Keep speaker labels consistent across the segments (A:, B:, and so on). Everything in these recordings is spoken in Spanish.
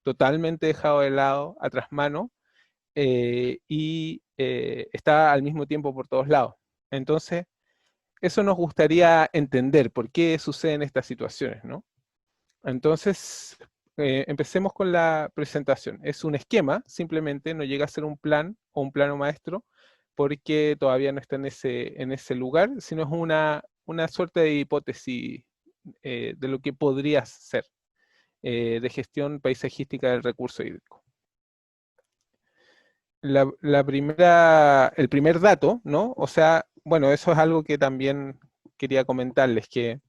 A: totalmente dejado de lado, a trasmano, y está al mismo tiempo por todos lados. Entonces, eso nos gustaría entender, por qué suceden estas situaciones, ¿no? Entonces, empecemos con la presentación. Es un esquema, simplemente no llega a ser un plan o un plano maestro, porque todavía no está en ese lugar, sino es una suerte de hipótesis de lo que podría ser de gestión paisajística del recurso hídrico. El primer dato, ¿no? O sea, bueno, eso es algo que también quería comentarles, que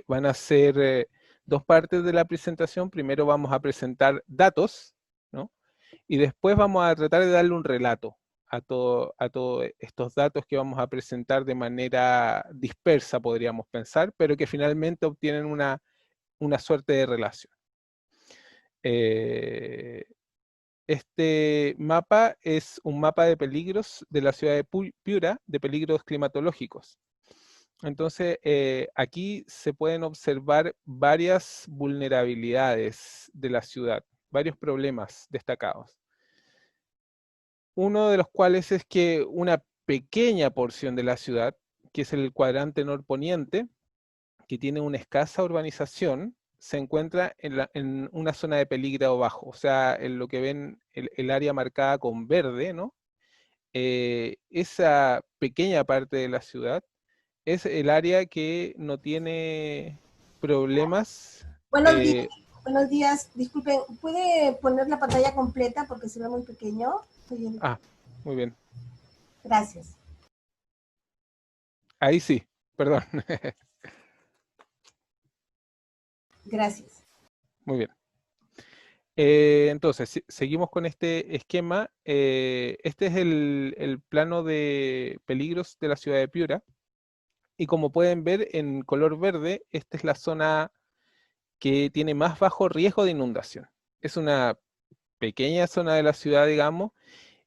A: van a ser dos partes de la presentación. Primero vamos a presentar datos, ¿no? Y después vamos a tratar de darle un relato a todos estos datos que vamos a presentar de manera dispersa, podríamos pensar, pero que finalmente obtienen una suerte de relación. Este mapa es un mapa de peligros de la ciudad de Piura, de peligros climatológicos. Entonces, aquí se pueden observar varias vulnerabilidades de la ciudad, varios problemas destacados. Uno de los cuales es que una pequeña porción de la ciudad, que es el cuadrante norponiente, que tiene una escasa urbanización, se encuentra en una zona de peligro bajo, o sea, en lo que ven el área marcada con verde, ¿no? Esa pequeña parte de la ciudad es el área que no tiene problemas.
B: Buenos días, buenos días. Disculpe, ¿puede poner la pantalla completa porque se ve muy pequeño?
A: Muy bien.
B: Gracias.
A: Ahí sí, perdón.
B: Gracias.
A: Muy bien. Entonces, seguimos con este esquema. Este es el plano de peligros de la ciudad de Piura. Y como pueden ver en color verde, esta es la zona que tiene más bajo riesgo de inundación. Es una pequeña zona de la ciudad, digamos,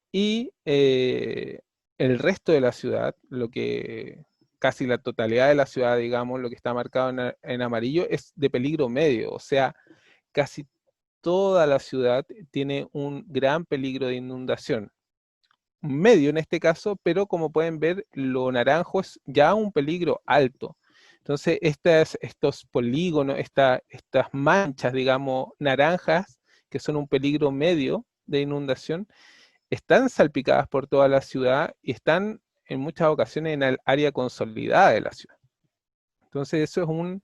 A: y el resto de la ciudad, lo que casi la totalidad de la ciudad, digamos, lo que está marcado en amarillo, es de peligro medio, o sea, casi toda la ciudad tiene un gran peligro de inundación. Medio en este caso, pero como pueden ver, lo naranjo es ya un peligro alto. Entonces, estos polígonos, estas manchas, digamos, naranjas, que son un peligro medio de inundación, están salpicadas por toda la ciudad y están en muchas ocasiones en el área consolidada de la ciudad. Entonces, eso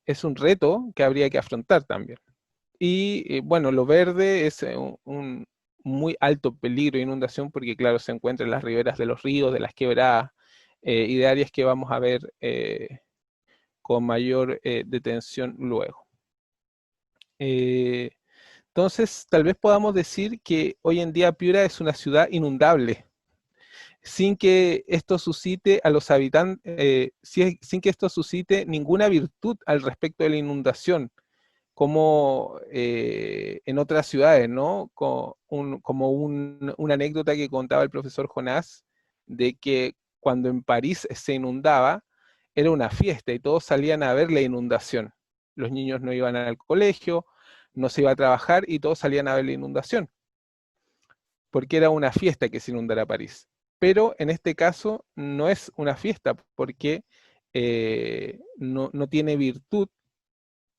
A: es un reto que habría que afrontar también. Y bueno, lo verde es un muy alto peligro de inundación porque, claro, se encuentra en las riberas de los ríos, de las quebradas y de áreas que vamos a ver con mayor detención luego. Entonces, tal vez podamos decir que hoy en día Piura es una ciudad inundable, sin que esto suscite a los habitantes, sin que esto suscite ninguna virtud al respecto de la inundación, como en otras ciudades, ¿no? Como una anécdota que contaba el profesor Jonás, de que cuando en París se inundaba, era una fiesta y todos salían a ver la inundación. Los niños no iban al colegio, no se iba a trabajar y todos salían a ver la inundación, porque era una fiesta que se inundara París. Pero en este caso no es una fiesta, porque no tiene virtud,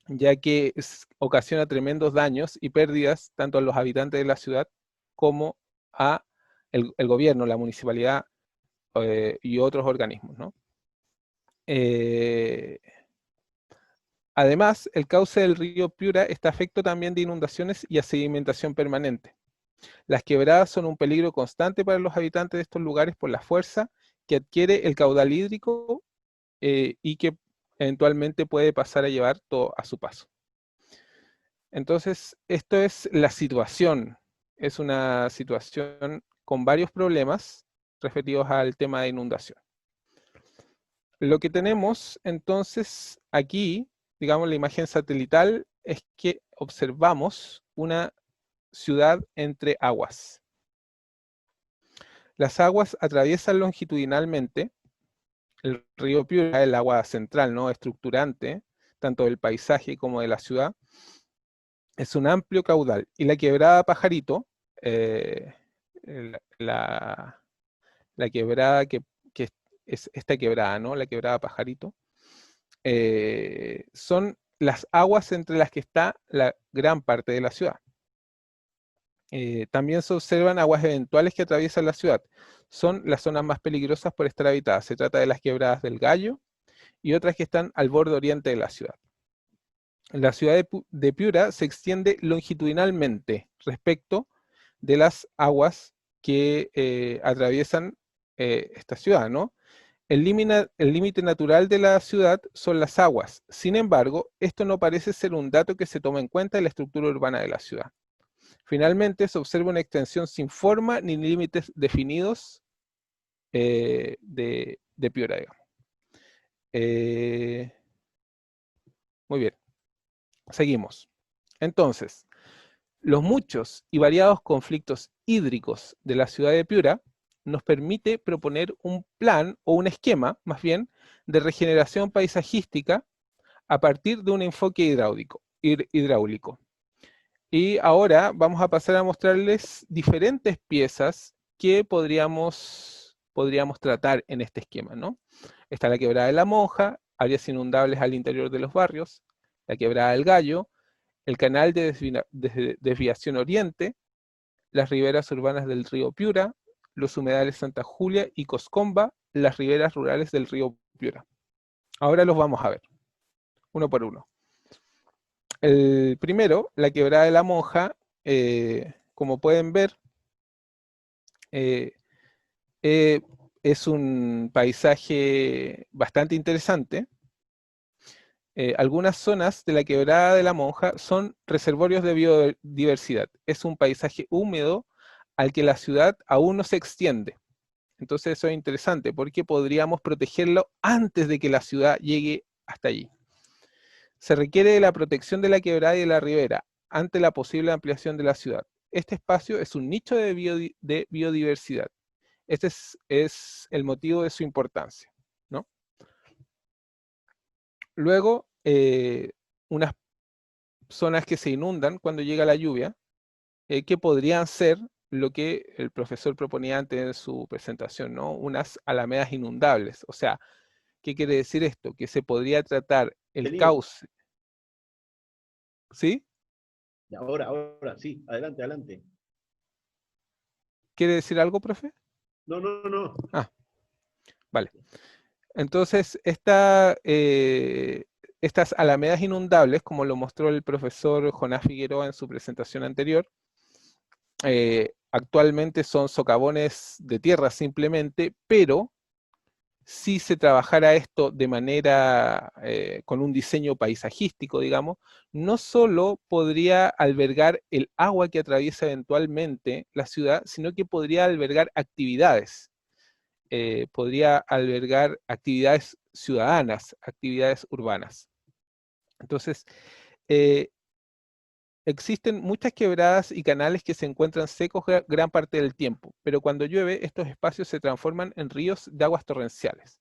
A: ya que ocasiona tremendos daños y pérdidas tanto a los habitantes de la ciudad como a el gobierno, la municipalidad y otros organismos, ¿no? Además, el cauce del río Piura está afecto también de inundaciones y a sedimentación permanente. Las quebradas son un peligro constante para los habitantes de estos lugares por la fuerza que adquiere el caudal hídrico y que eventualmente puede pasar a llevar todo a su paso. Entonces, esto es la situación. Es una situación con varios problemas referidos al tema de inundación. Lo que tenemos entonces aquí, digamos la imagen satelital, es que observamos una ciudad entre aguas. Las aguas atraviesan longitudinalmente el río Piura, el agua central, ¿no? Estructurante, tanto del paisaje como de la ciudad, Es un amplio caudal. Y la quebrada Pajarito, eh, la, la quebrada que es esta quebrada, ¿no? La quebrada Pajarito, son las aguas entre las que está la gran parte de la ciudad. También se observan aguas eventuales que atraviesan la ciudad. Son las zonas más peligrosas por estar habitadas. Se trata de las quebradas del Gallo y otras que están al borde oriente de la ciudad. La ciudad de Piura se extiende longitudinalmente respecto de las aguas que atraviesan esta ciudad, ¿no? El límite natural de la ciudad son las aguas. Sin embargo, esto no parece ser un dato que se toma en cuenta en la estructura urbana de la ciudad. Finalmente, se observa una extensión sin forma ni límites definidos de Piura, digamos. Muy bien, seguimos. Entonces, los muchos y variados conflictos hídricos de la ciudad de Piura nos permite proponer un plan o un esquema, más bien, de regeneración paisajística a partir de un enfoque hidráulico. Y ahora vamos a pasar a mostrarles diferentes piezas que podríamos tratar en este esquema, ¿no? Está la quebrada de la Monja, áreas inundables al interior de los barrios, la quebrada del Gallo, el canal de desviación oriente, las riberas urbanas del río Piura, los humedales Santa Julia y Coscomba, las riberas rurales del río Piura. Ahora los vamos a ver, uno por uno. El primero, la quebrada de la Monja, como pueden ver, eh, es un paisaje bastante interesante. Algunas zonas de la quebrada de la Monja son reservorios de biodiversidad. Es un paisaje húmedo al que la ciudad aún no se extiende. Entonces eso es interesante porque podríamos protegerlo antes de que la ciudad llegue hasta allí. Se requiere de la protección de la quebrada y de la ribera ante la posible ampliación de la ciudad. Este espacio es un nicho de biodiversidad. Este es el motivo de su importancia, ¿no? Luego, unas zonas que se inundan cuando llega la lluvia, que podrían ser lo que el profesor proponía antes en su presentación, ¿no? Unas alamedas inundables. O sea, ¿qué quiere decir esto? Que se podría tratar el cauce. ¿Sí?
C: Ahora, sí, adelante, adelante.
A: ¿Quiere decir algo, profe?
C: No.
A: Ah, vale. Entonces, estas alamedas inundables, como lo mostró el profesor Jonás Figueroa en su presentación anterior, actualmente son socavones de tierra simplemente, pero si se trabajara esto de manera, con un diseño paisajístico, digamos, no solo podría albergar el agua que atraviesa eventualmente la ciudad, sino que podría albergar actividades. Podría albergar actividades ciudadanas, actividades urbanas. Entonces, existen muchas quebradas y canales que se encuentran secos gran parte del tiempo, pero cuando llueve, estos espacios se transforman en ríos de aguas torrenciales.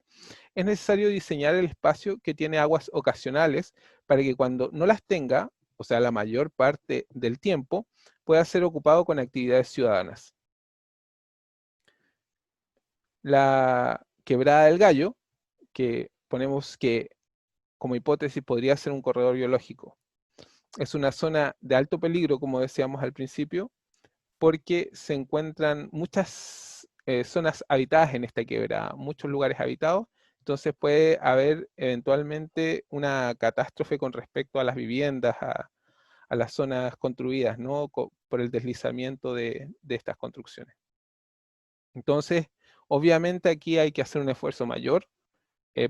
A: Es necesario diseñar el espacio que tiene aguas ocasionales para que cuando no las tenga, o sea, la mayor parte del tiempo, pueda ser ocupado con actividades ciudadanas. La quebrada del Gallo, que ponemos que como hipótesis podría ser un corredor biológico, es una zona de alto peligro, como decíamos al principio, porque se encuentran muchas zonas habitadas en esta quebrada, muchos lugares habitados, entonces puede haber eventualmente una catástrofe con respecto a las viviendas, a las zonas construidas, ¿no? Por el deslizamiento de estas construcciones. Entonces, obviamente aquí hay que hacer un esfuerzo mayor,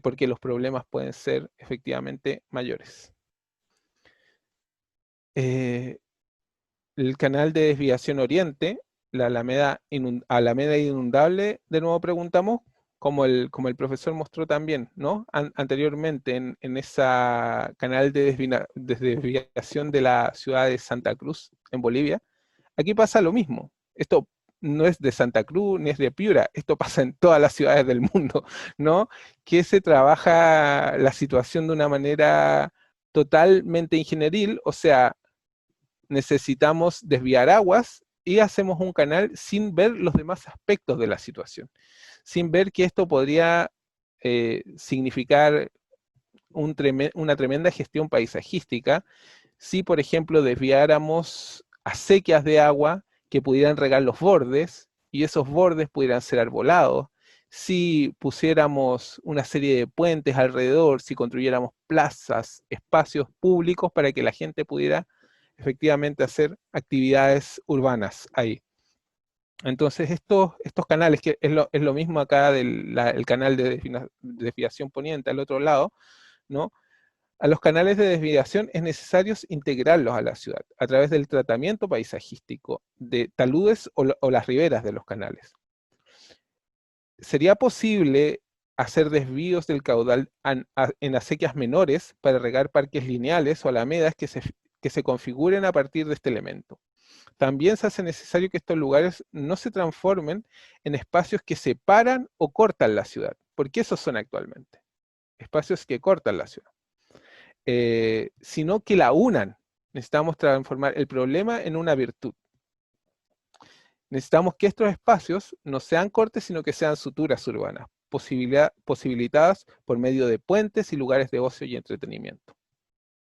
A: porque los problemas pueden ser efectivamente mayores. El canal de desviación oriente, la alameda inundable, de nuevo preguntamos, como el profesor mostró también, ¿no? Anteriormente en esa canal de desviación de la ciudad de Santa Cruz, en Bolivia. Aquí pasa lo mismo. Esto no es de Santa Cruz ni es de Piura, esto pasa en todas las ciudades del mundo, ¿no? Que se trabaja la situación de una manera totalmente ingenieril, o sea, necesitamos desviar aguas y hacemos un canal sin ver los demás aspectos de la situación, sin ver que esto podría significar una tremenda gestión paisajística si, por ejemplo, desviáramos acequias de agua que pudieran regar los bordes y esos bordes pudieran ser arbolados, si pusiéramos una serie de puentes alrededor, si construyéramos plazas, espacios públicos para que la gente pudiera efectivamente hacer actividades urbanas ahí. Entonces estos canales, que es lo mismo acá del el canal de desviación poniente al otro lado, ¿no? A los canales de desviación es necesario integrarlos a la ciudad a través del tratamiento paisajístico de taludes o las riberas de los canales. ¿Sería posible hacer desvíos del caudal en acequias menores para regar parques lineales o alamedas que se configuren a partir de este elemento? También se hace necesario que estos lugares no se transformen en espacios que separan o cortan la ciudad, porque esos son actualmente, espacios que cortan la ciudad. Sino que la unan. Necesitamos transformar el problema en una virtud. Necesitamos que estos espacios no sean cortes, sino que sean suturas urbanas, posibilitadas por medio de puentes y lugares de ocio y entretenimiento,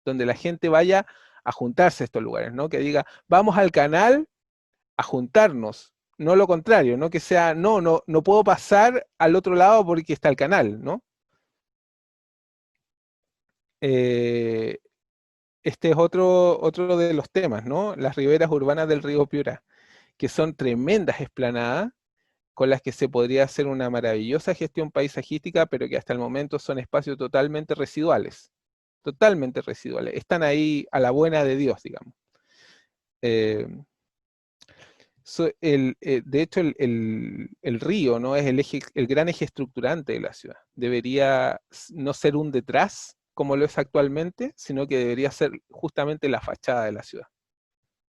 A: donde la gente vaya a juntarse a estos lugares, ¿no? Que diga, vamos al canal a juntarnos, no lo contrario, no que sea, no puedo pasar al otro lado porque está el canal, ¿no? Este es otro de los temas, ¿no? Las riberas urbanas del río Piura, que son tremendas esplanadas con las que se podría hacer una maravillosa gestión paisajística, pero que hasta el momento son espacios totalmente residuales. Totalmente residuales. Están ahí a la buena de Dios, digamos. De hecho, el río, ¿no? Es el gran eje estructurante de la ciudad. Debería no ser un detrás, como lo es actualmente, sino que debería ser justamente la fachada de la ciudad.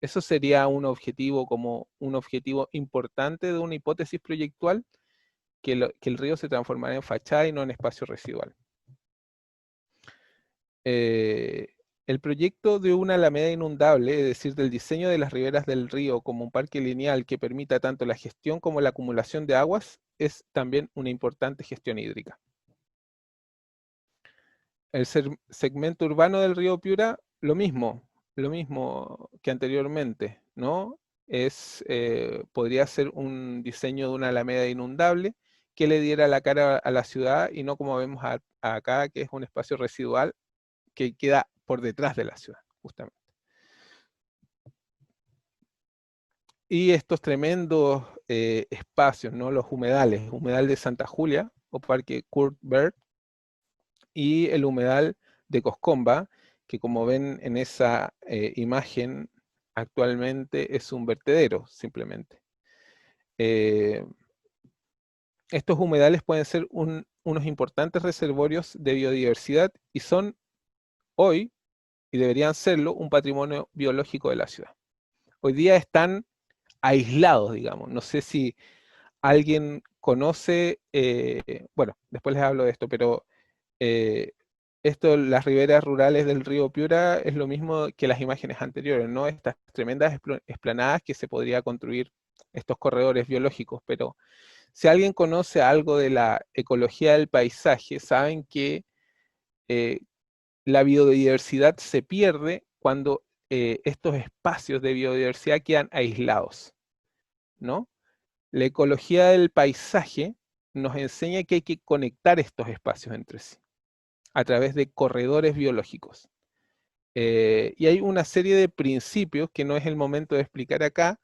A: Eso sería un objetivo, como un objetivo importante de una hipótesis proyectual, que el río se transformará en fachada y no en espacio residual. El proyecto de una alameda inundable, es decir, del diseño de las riberas del río como un parque lineal que permita tanto la gestión como la acumulación de aguas, es también una importante gestión hídrica. El segmento urbano del río Piura, lo mismo que anteriormente, ¿no? Podría ser un diseño de una alameda inundable que le diera la cara a la ciudad y no como vemos acá, que es un espacio residual que queda por detrás de la ciudad, justamente. Y estos tremendos espacios, ¿no? Los humedales, humedal de Santa Julia o Parque Kurt Berg, y el humedal de Coscomba, que como ven en esa imagen, actualmente es un vertedero, simplemente. Estos humedales pueden ser unos importantes reservorios de biodiversidad y son hoy, y deberían serlo, un patrimonio biológico de la ciudad. Hoy día están aislados, digamos. No sé si alguien conoce, bueno, después les hablo de esto, pero las riberas rurales del río Piura es lo mismo que las imágenes anteriores, ¿no? Estas tremendas esplanadas que se podría construir estos corredores biológicos, pero si alguien conoce algo de la ecología del paisaje, saben que la biodiversidad se pierde cuando estos espacios de biodiversidad quedan aislados, ¿no? La ecología del paisaje nos enseña que hay que conectar estos espacios entre sí a través de corredores biológicos. Y hay una serie de principios que no es el momento de explicar acá,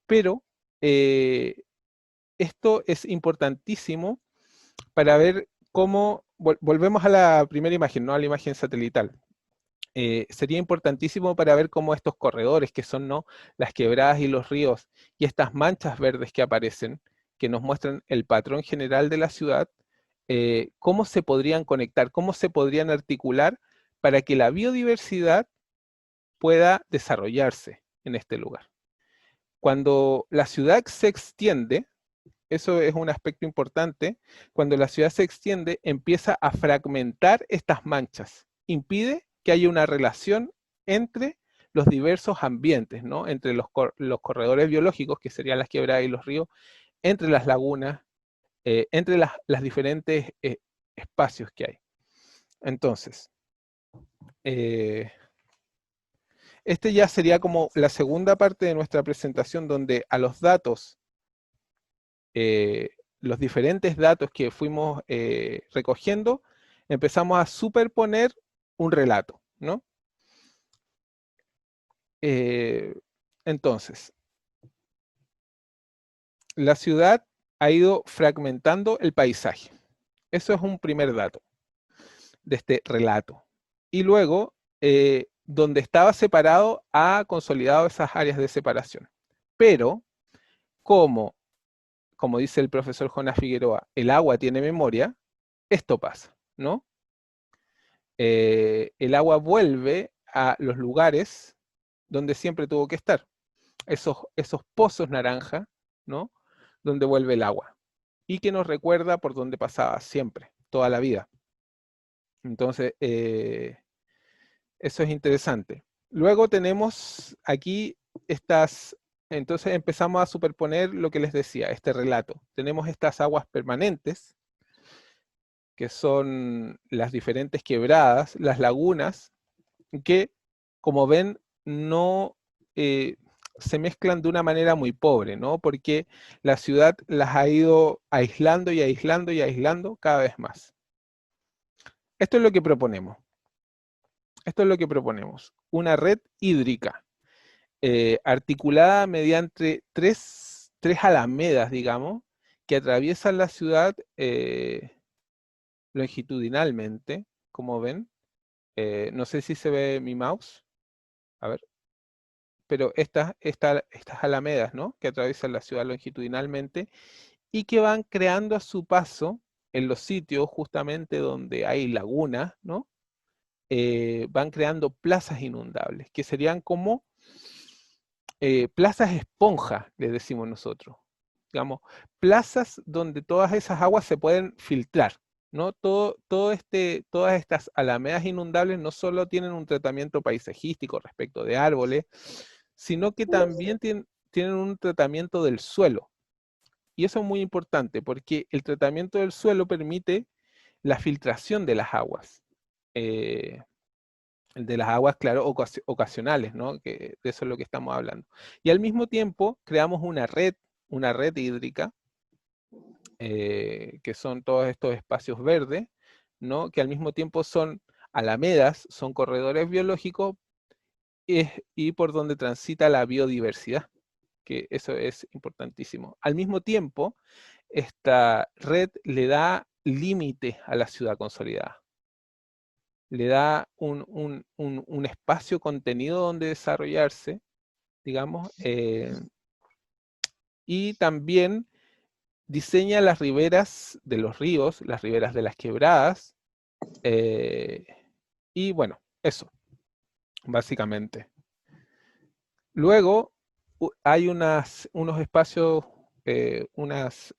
A: pero esto es importantísimo para ver cómo, volvemos a la primera imagen, ¿no? A la imagen satelital. Sería importantísimo para ver cómo estos corredores, que son, ¿no?, las quebradas y los ríos, y estas manchas verdes que aparecen, que nos muestran el patrón general de la ciudad, cómo se podrían conectar, cómo se podrían articular para que la biodiversidad pueda desarrollarse en este lugar. Cuando la ciudad se extiende, eso es un aspecto importante, cuando la ciudad se extiende, empieza a fragmentar estas manchas, impide que haya una relación entre los diversos ambientes, ¿no? Entre los corredores biológicos, que serían las quebradas y los ríos, entre las lagunas, entre las diferentes espacios que hay. Entonces, este ya sería como la segunda parte de nuestra presentación, donde a los datos, los diferentes datos que fuimos recogiendo, empezamos a superponer un relato, ¿no? Entonces, la ciudad ha ido fragmentando el paisaje. Eso es un primer dato de este relato. Y luego, donde estaba separado, ha consolidado esas áreas de separación. Pero, como dice el profesor Jonas Figueroa, el agua tiene memoria, esto pasa, ¿no? El agua vuelve a los lugares donde siempre tuvo que estar. Esos pozos naranja, ¿no? Donde vuelve el agua. Y que nos recuerda por donde pasaba siempre, toda la vida. Entonces, eso es interesante. Luego tenemos aquí entonces empezamos a superponer lo que les decía, este relato. Tenemos estas aguas permanentes, que son las diferentes quebradas, las lagunas, que, como ven, no se mezclan de una manera muy pobre, ¿no? Porque la ciudad las ha ido aislando y aislando y aislando cada vez más. Esto es lo que proponemos. Esto es lo que proponemos. Una red hídrica articulada mediante tres alamedas, digamos, que atraviesan la ciudad longitudinalmente, como ven. No sé si se ve mi mouse. A ver. Pero estas alamedas, ¿no? Que atraviesan la ciudad longitudinalmente y que van creando a su paso en los sitios justamente donde hay lagunas, ¿no? Van creando plazas inundables, que serían como plazas esponja, les decimos nosotros. Digamos, plazas donde todas esas aguas se pueden filtrar, ¿no? Todas estas alamedas inundables no solo tienen un tratamiento paisajístico respecto de árboles, sino que también tienen un tratamiento del suelo. Y eso es muy importante porque el tratamiento del suelo permite la filtración de las aguas. De las aguas, claro, ocasionales, ¿no? Que de eso es lo que estamos hablando. Y al mismo tiempo creamos una red hídrica, que son todos estos espacios verdes, ¿no? Que al mismo tiempo son alamedas, son corredores biológicos, y por donde transita la biodiversidad, que eso es importantísimo. Al mismo tiempo, esta red le da límite a la ciudad consolidada. Le da un espacio contenido donde desarrollarse, digamos, y también diseña las riberas de los ríos, las riberas de las quebradas, y bueno, eso, básicamente. Luego hay unos espacios, unas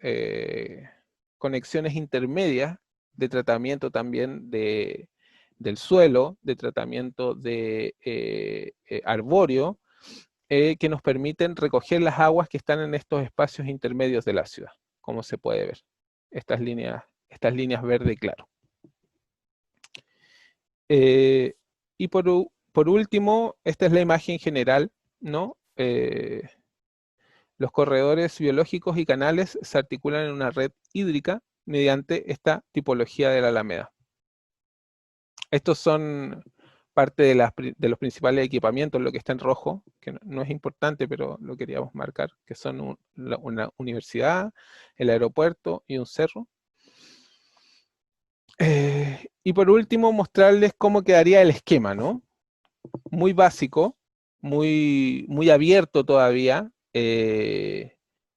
A: conexiones intermedias de tratamiento también del suelo, de tratamiento de arbóreo, que nos permiten recoger las aguas que están en estos espacios intermedios de la ciudad, como se puede ver. Estas líneas verde claro. Y por último, esta es la imagen general, ¿no? Los corredores biológicos y canales se articulan en una red hídrica mediante esta tipología de la alameda. Estos son parte de los principales equipamientos, lo que está en rojo, que no es importante, pero lo queríamos marcar, que son una universidad, el aeropuerto y un cerro. Y por último, mostrarles cómo quedaría el esquema, ¿no? Muy básico, muy abierto todavía,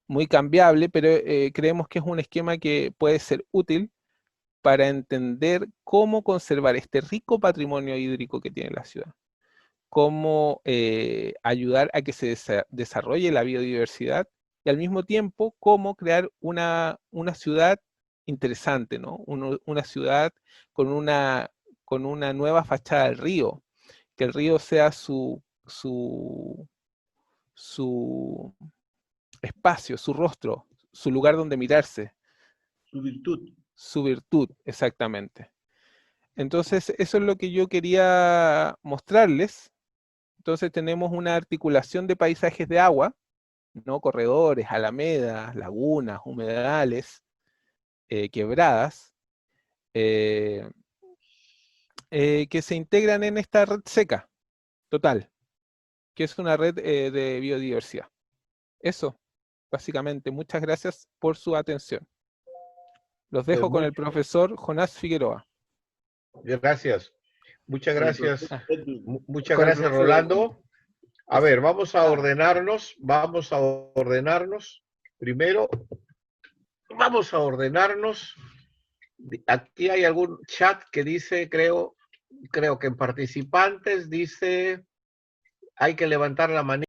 A: muy cambiable, pero creemos que es un esquema que puede ser útil para entender cómo conservar este rico patrimonio hídrico que tiene la ciudad, cómo ayudar a que se desarrolle la biodiversidad y al mismo tiempo cómo crear una ciudad interesante, ¿no? Una ciudad con una nueva fachada al río, que el río sea su su espacio, su rostro, su lugar donde mirarse,
C: Su virtud.
A: su virtud, exactamente. Entonces, eso es lo que yo quería mostrarles. Entonces tenemos una articulación de paisajes de agua, ¿no? Corredores, alamedas, lagunas, humedales, quebradas, eh, que se integran en esta red seca total, que es una red de biodiversidad. Eso, básicamente. Muchas gracias por su atención. Los dejo con el profesor Jonás Figueroa.
D: Gracias. Muchas
C: Con el
D: gracias.
C: profesor Edwin.
D: Muchas
A: Con el
D: gracias,
A: profesor
D: Rolando. A ver, vamos a
A: Ah.
D: ordenarnos. Vamos a ordenarnos. Primero, vamos a ordenarnos. Aquí hay algún chat que dice, creo que en participantes dice, hay que levantar la manita.